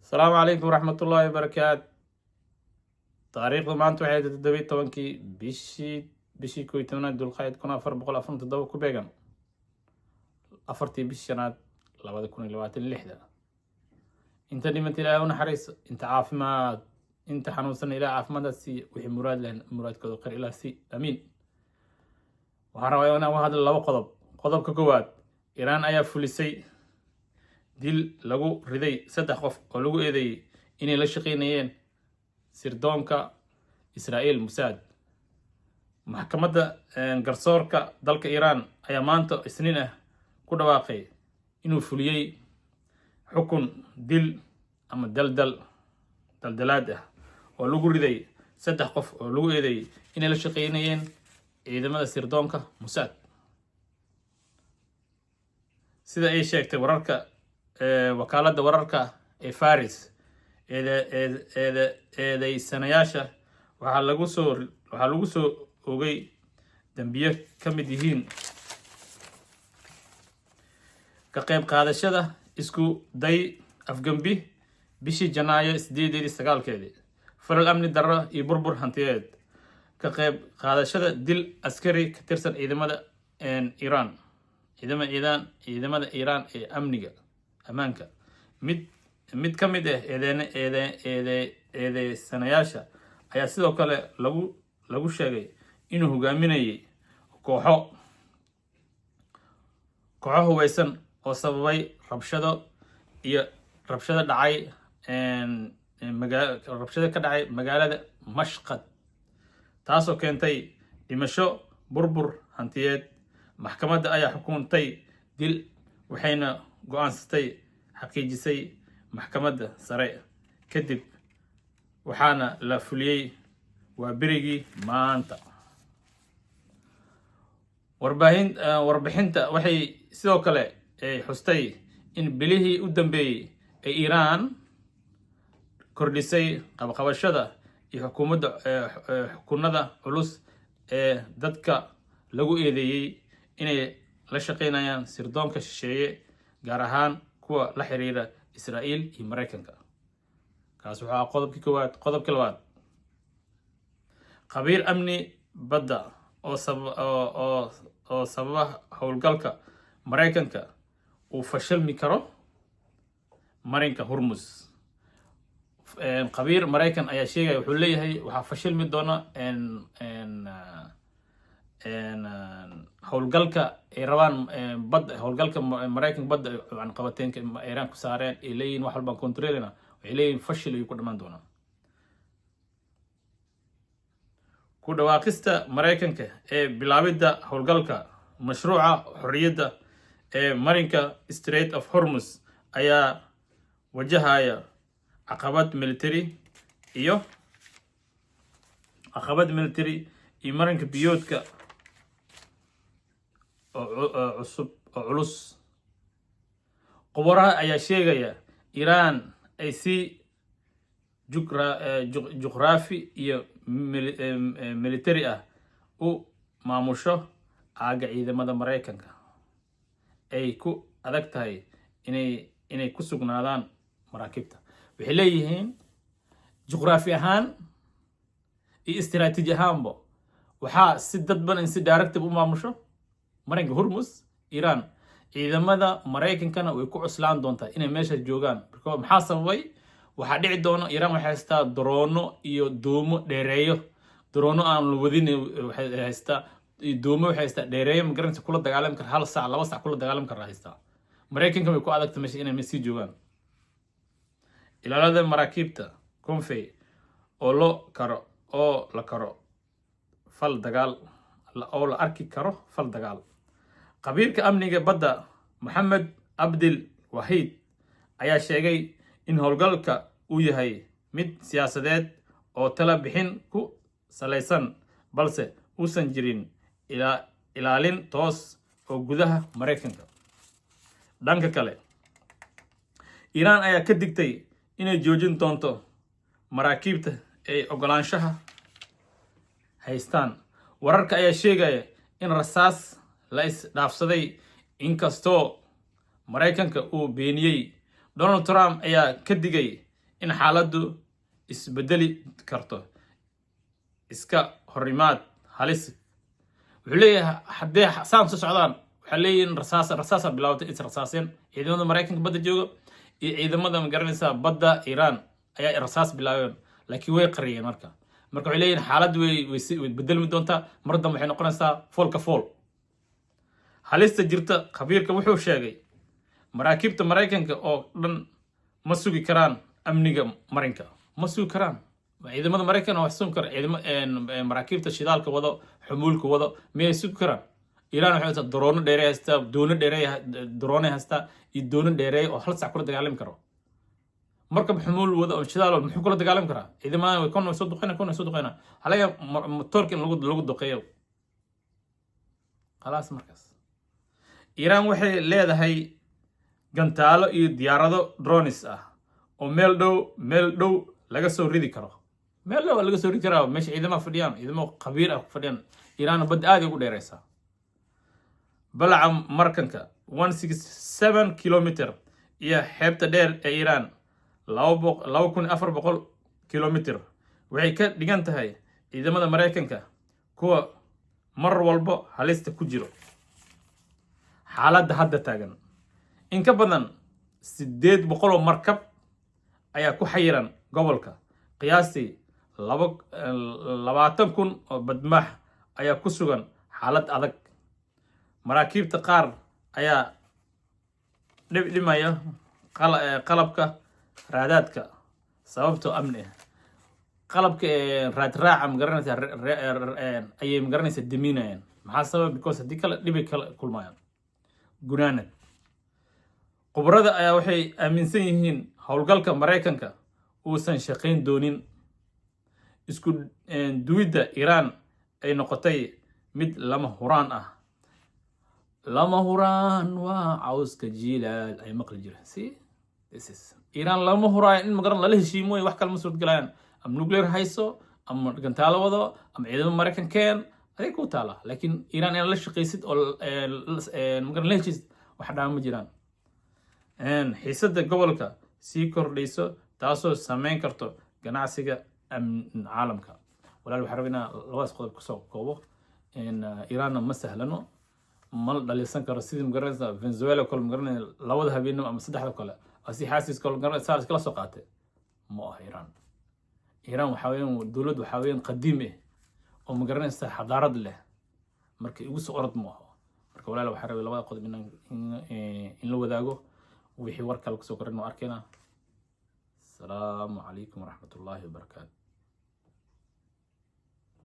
السلام عليكم ورحمة الله وبركاته. taariikhdu maanta waxay tahay 17-kii bishii 11 dulqayd 1447 ku beegan afartii bishii shanaad 2026. inta dhimanta ilaahay u naxariiso, inta caafimaad, inta xanuunsan ilaahay caafimaadaas siiyo, wixii muraad leh muraadkooda qir ilaah sii. amiin. waxaan rabaa inaan uga hadlo laba qodob. qodobka koowaad, Iiraan ayaa fulisay dil lagu riday 3 qof oo lagu eedeeyay inay la shaqeynayeen sirdoonka Israa'iil Mossad. maxkamadda garsoorka dalka Iiraan ayaa maanta Isniin ah ku dhawaaqay inuu fuliyay xukun dil ama daldalaad ah oo lagu riday 3 qof oo lagu eedeeyay inay la shaqeynayeen ciidamada sirdoonka Mossad. sida ay sheegtay wakaaladda wararka ee Faris, eedeysanayaasha waxaa lagu soo ogay dambiyo ka mid yihiin ka qayb qaadashada isku day afgambi bishii Janaayo 8-9, falal amni darro iyo burbur hantiyeed, ka qayb qaadashada dil askari ka tirsan ciidamada Iiraan ee ammaanka. mid ka mid ah eedeysanayaasha ayaa sidoo kale lagu sheegay inuu hogaaminayay kooxo hubeysan oo sababay rabshado ka dhacay magaalada Mashhad, taasoo keentay dhimasho, burbur hantiyeed. maxkamadda ayaa xukuntay dil waxayna xaqiijisay maxkamadda sare kadib, waxaana la fuliyay waa berigii maanta. warbixinta waxay sidoo kale xustay in bilihii u dambeeyay ay Iiraan kordhisay qabashada iyo xukunada culus ee dadka lagu eedeeyay inay la shaqeynayaan sirdoonka shisheeye, gaar ahaan kuwa la xiriira Israa'iil iyo Mareykanka. kaas waxaa qodobkii koowaad. qodobka labaad, khabiir amni badda oo sababa howlgalka Mareykanka uu fashilmi karo marinka Hormuz. khabiir Mareykan ayaa sheegaya, wuxuu leeyahay waxaa fashilmi doona howlgalka ay rabaan howlgalka Mareykanka badda qabateenka Iiraan ku saareen ay leeyihiin wax walbaan kontrolina, waxay leeyihiin fashil ayuu ku dhamaan doonaa. ku dhawaaqista Mareykanka ee bilaabidda howlgalka mashruuca xorriyadda ee marinka Strait of Hormuz ayaa wajahaya caqabad military iyo marinka biyoodka oo culus. khubaraha ayaa sheegaya Iiraan ay si juqraafi iyo military ah u maamusho aaga ciidamada Mareykanka ay ku adag tahay inay ku sugnaadaan maraakiibta. waxay leeyihiin juqraafi ahaan iyo istiraatiiji ahaanba waxaa si dadban in si directive u maamusho marinka Hormuz Iiraan. ciidamada Mareykankana way ku cuslaan doontaa inay meesha joogaan. maxaa sababay? waxaa dhici doona Iiraan waxay haystaa droono iyo doomo dheereeyo. droono aan la wadin waxay haystaa doomo, waxay haystaa dheereeyo magaranaysa kula dagaalami kara 1 saac 2 saac kula dagaalami kara haystaa. Mareykanka way ku adagta meesha inay sii joogaan. ilaalada maraakiibta Convoy oo la karo fal dagaal oo la arki karo fal dagaal. khabiirka amniga badda Mohammed Abdel Wahid ayaa sheegay in howlgalka uu yahay mid siyaasadeed oo tala bixin ku salaysan, balse uusan jirin ilaalin toos oo gudaha Mareykanka. dhanka kale, Iiraan ayaa ka digtay inay joojin doonto maraakiibta ay ogolaanshaha haystaan. wararka ayaa sheegaya in rasaas la isdhaafsaday, inkastoo Mareykanka uu beeniyey. Donald Trump ayaa ka digay in xaaladdu isbedeli karto iska horimaad halis wuxuu leeyahay haddee saan soo socdaan waxaa leeyihin rasaasa bilaawtay is rasaaseen ciidamada maraykanka badda jooga iyo ciidamada magaranaysaa badda iiraan ayaa rasaas bilaabeen laakiin way qariyeen marka waxay leeyihin xaaladdu way bedelmi doontaa mar dambe waxay noqonaysaa foolka fool halista jirta khabiirka wuxuu sheegay maraakiibta maraykanka oo dhan ma sugi karaan amniga marinka ma sugi karaan ciidamada maraykan wax sugi kara maraakiibta shidaalka wado xumuulka wado miyay sugi karaan iiraan waxay haysaa daroono dheerey haystaa daroone haystaa iyo doono dheereey oo hal sac kula dagaalami karo markab xumuul wado oo shidaal muxuu kula dagaalami karaa ciidamada way kon soo duqeyna halaga motorka in lagu duqeeyo khalaas markaas iiraan waxay leedahay gantaalo iyo diyaarado drones ah oo meel dhow laga soo ridi karo meel dhow laga soo ridi karaa meesha ciidamada fadhiyaan ciidamo khabiir ah ku fadhiyaan iiraan badda aad ugu dheereysaa balaca markanka 167 kilometer iyo xeebta dheer ee iiraan 2400 kilometer waxay ka dhigan tahay ciidamada maraykanka kuwa mar walbo halista ku jiro xaaladda hadda taagan in ka badan 800 markab ayaa ku xayiran gobolka qiyaastii 20,000 oo badmaax ayaa ku sugan xaalad adag maraakiibta qaar ayaa dhimaya qalabka raadaadka sababtoo amni ah qalabka raadraaca magaranaysa ayay magaranaysa daminayaan maxaa sabab because haddii kale dhibay kala kulmayaan gunaanad khubarada ayaa waxay aaminsan yihiin howlgalka maraykanka uusan shaqayn doonin isku duwidda iiraan ay noqotay mid lama huraan ah lama huraan waa cawska jiilaal ay maqli jireen iiraan lama huraayo in magaran lala heshiimo wax kale ma suurtagalayaan ama nuclear hayso ama gantaalo wado ama ciidamo maraykankeen aday ku taala laakiin iiraan inaad la shaqaysid oo magaran la heshiisid wax dhaama ma jiraan xiisadda gobolka sii kordhayso taasoo saameyn karto ganacsiga caalamka walaal waxaan rabaa inaan labadaas qodob kusoo koobo iiraanna ma sahlano ma dhalisan karo sidii magaranaysa venezuela kale magaranay labada habeenimo ama saddexda kale asi xaasis kale magaranay saa iskala soo qaatay ma aha iiraan waxaa weeyaan dowlad waxaa weeyaan qadiim ah oo magaranaysa xadaarad leh marka igu soo orod ma aha marka walaal waxaan rabaa labada qodob in la wadaago wixii war kale kusoo korin oo arkayna السلام عليكم ورحمة الله وبركاته.